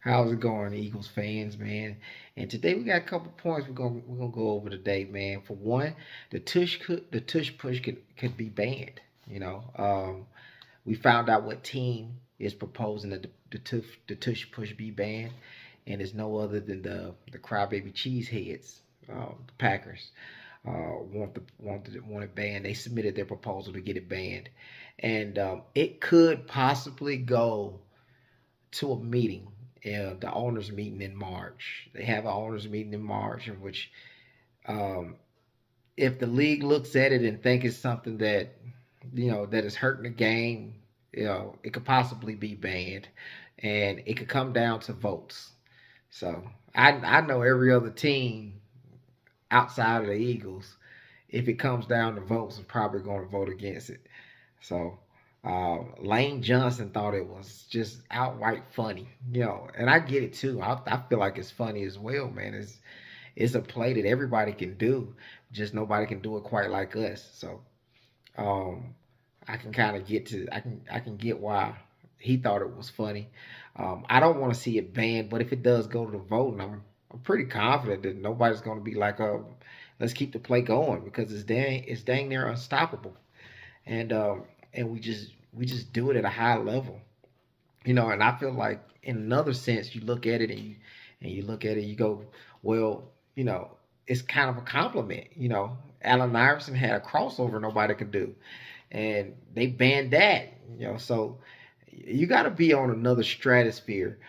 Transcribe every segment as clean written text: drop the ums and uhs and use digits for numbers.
How's it going, Eagles fans, man? And today we got a couple points we're gonna go over today, man. For one, the tush push could be banned. We found out what team is proposing that the tush push be banned, and it's no other than the crybaby cheeseheads, the Packers. Want it banned. They submitted their proposal to get it banned, and it could possibly go to a meeting, the owners meeting in March. They have an owners meeting in March in which, um, if the league looks at it and think it's something that that is hurting the game, it could possibly be banned, and it could come down to votes. So I know every other team outside of the Eagles, if it comes down to votes, is probably going to vote against it. So Lane Johnson thought it was just outright funny, and I get it too. I feel like it's funny as well, man. It's a play that everybody can do, just nobody can do it quite like us. So um, I can kind of I can get why he thought it was funny. I don't want to see it banned, but if it does go to the vote, and I'm pretty confident that nobody's going to be like, let's keep the play going because it's dang near unstoppable, and we just do it at a high level, And I feel like in another sense, you look at it and you look at it, you go, well, it's kind of a compliment. Allen Iverson had a crossover nobody could do, and they banned that. So you got to be on another stratosphere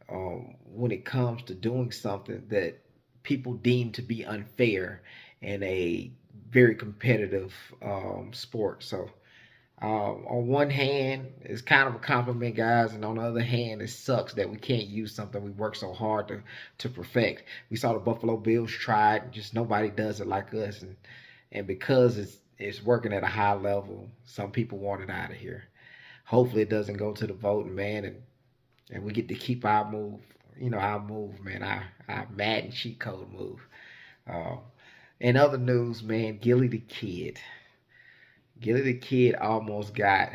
when it comes to doing something that people deem to be unfair in a very competitive sport. So on one hand, it's kind of a compliment, guys, and on the other hand, it sucks that we can't use something we work so hard to perfect. We saw the Buffalo Bills try it, just nobody does it like us, and because it's working at a high level, some people want it out of here. Hopefully, it doesn't go to the voting, man, and we get to keep our move, our move, man, our Madden cheat code move. Uh, in other news, man, Gilly the Kid almost got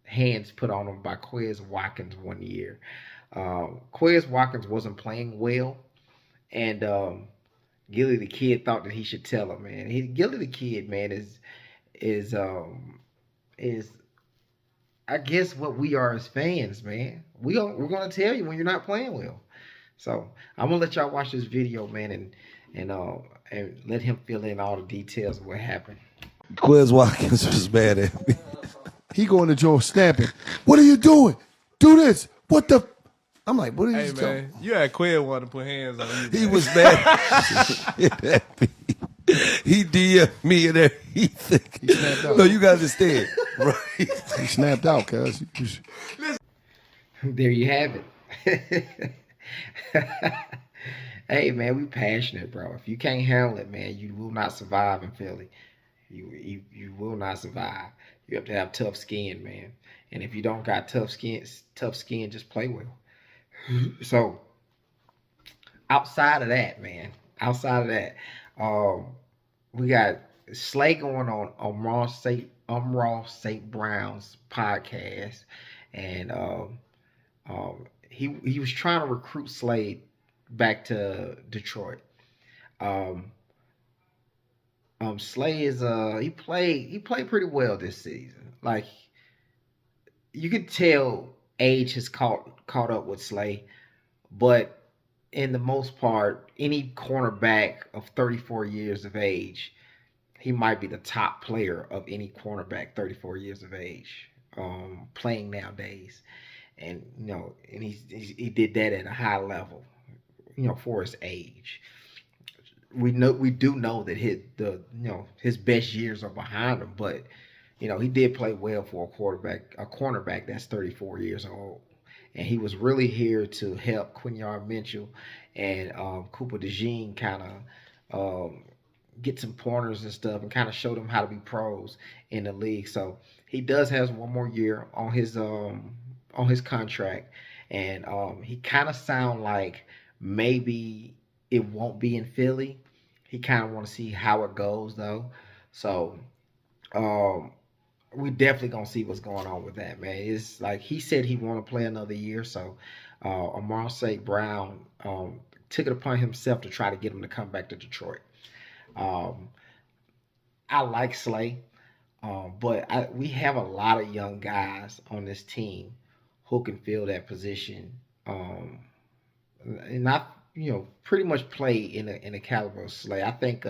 hands put on him by Quez Watkins one year. Quez Watkins wasn't playing well, and Gilly the Kid thought that he should tell him, man. Gilly the Kid, man, is I guess what we are as fans, man. We're gonna tell you when you're not playing well. So I'm gonna let y'all watch this video, man, and let him fill in all the details of what happened. Quiz Watkins was mad at me. He going to Joe stamping. What are you doing? Do this. What the? I'm like, what are you Hey, man, you had Quinn want to put hands on you. He was mad at me. He DM'd me and everything. He snapped out. No, you gotta understand. Right. He snapped out, cuz. There you have it. Hey, man, we passionate, bro. If you can't handle it, man, you will not survive in Philly. You will not survive. You have to have tough skin, man. And if you don't got tough skin, just play well. So outside of that, um, we got Slay going on Raw St. Brown's podcast, and he was trying to recruit Slade back to Detroit. Um, Slay is he played pretty well this season. Like you could tell age has caught up with Slay, but in the most part, any cornerback of 34 years of age, he might be the top player of any cornerback 34 years of age playing nowadays. And he did that at a high level, for his age. We do know that his best years are behind him, but he did play well for a cornerback that's 34 years old, and he was really here to help Quinion Mitchell and Cooper DeJean kind of get some pointers and stuff, and kind of show them how to be pros in the league. So he does have one more year on his contract, and he kind of sound like maybe it won't be in Philly. He kind of want to see how it goes though. So um, we definitely gonna see what's going on with that, man. It's like he said he want to play another year, so Amar St. Brown took it upon himself to try to get him to come back to Detroit. Um, I like Slay, but we have a lot of young guys on this team who can fill that position, and not pretty much play in a caliber of Slay. I think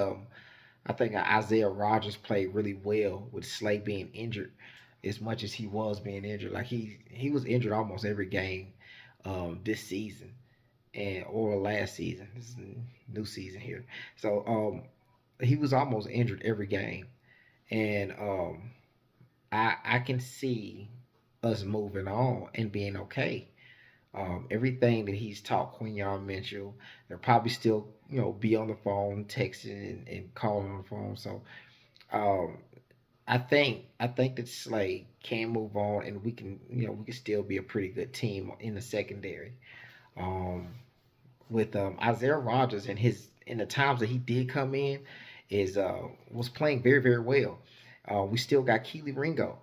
Isaiah Rogers played really well with Slay being injured as much as he was being injured. Like he was injured almost every game this season and or last season. This is a new season here. So he was almost injured every game. And I can see us moving on and being okay. Everything that he's taught Quinyon Mitchell, they'll probably still, be on the phone, texting and calling on the phone. So um, I think that Slay can move on, and we can still be a pretty good team in the secondary. Um, with Isaiah Rogers and his in the times that he did come in is was playing very very well. We still got Keely Ringo,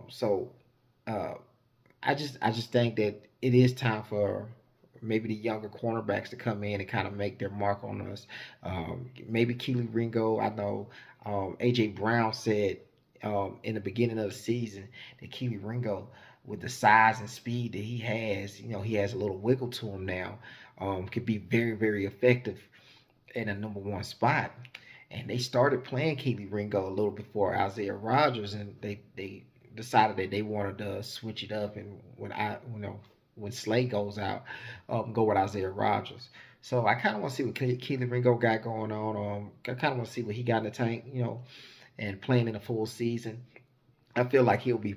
so uh, I just think that it is time for maybe the younger cornerbacks to come in and kind of make their mark on us. Maybe Keely Ringo. I know AJ Brown said in the beginning of the season that Keely Ringo, with the size and speed that he has, he has a little wiggle to him now. Could be very very effective in a number one spot. And they started playing Keely Ringo a little before Isaiah Rogers, and they decided that they wanted to switch it up. And when Slay goes out, go with Isaiah Rogers. So I kind of want to see what Keely Ringo got going on. I kind of want to see what he got in the tank, and playing in a full season. I feel like he'll be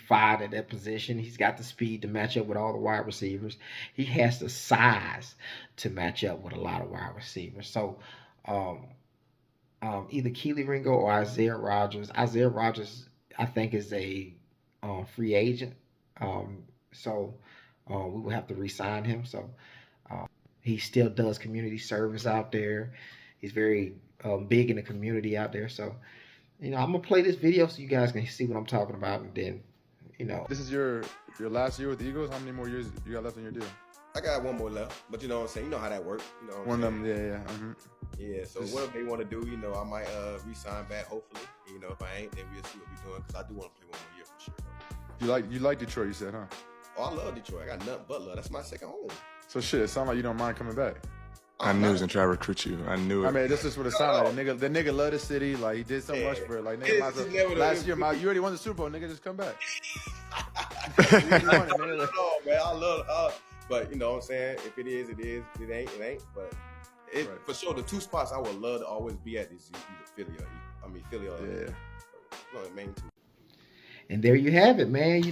fine at that position. He's got the speed to match up with all the wide receivers. He has the size to match up with a lot of wide receivers. So um, either Keely Ringo or Isaiah Rogers. Isaiah Rogers, I think, is a free agent. So we will have to re-sign him. So he still does community service out there. He's very big in the community out there. So I'm gonna play this video so you guys can see what I'm talking about, and then This is your last year with the Eagles. How many more years you got left on your deal? I got one more left, but you know what I'm saying. You know how that works. You know what I'm One of saying? them, yeah. Mm-hmm. Yeah. So whatever they want to do, I might re-sign back. Hopefully, if I ain't, then we'll see what we're doing. Because I do want to play one more year for sure. You like Detroit? You said, huh? Oh, I love Detroit. I got nothing but love. That's my second home. So shit, it sounds like you don't mind coming back. I knew he was gonna try to recruit you. I knew it. I mean, this is what it sounded like. The nigga love the city. Like, he did so much for it. Like, nigga, last year, you already won the Super Bowl. Nigga, just come back. No, man, I love. But you know what I'm saying? If it is, it is. If it ain't, it ain't. But for sure, the two spots I would love to always be at is either Philly or main two. And there you have it, man.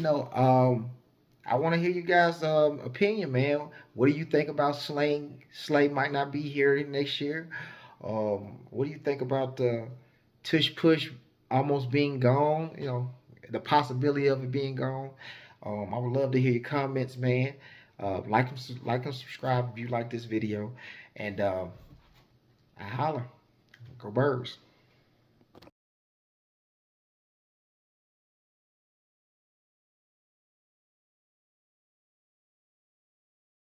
I want to hear you guys' opinion, man. What do you think about Slay? Slay might not be here next year. What do you think about the tush push almost being gone? The possibility of it being gone. I would love to hear your comments, man. Like and subscribe if you like this video, and I holler. Go Birds.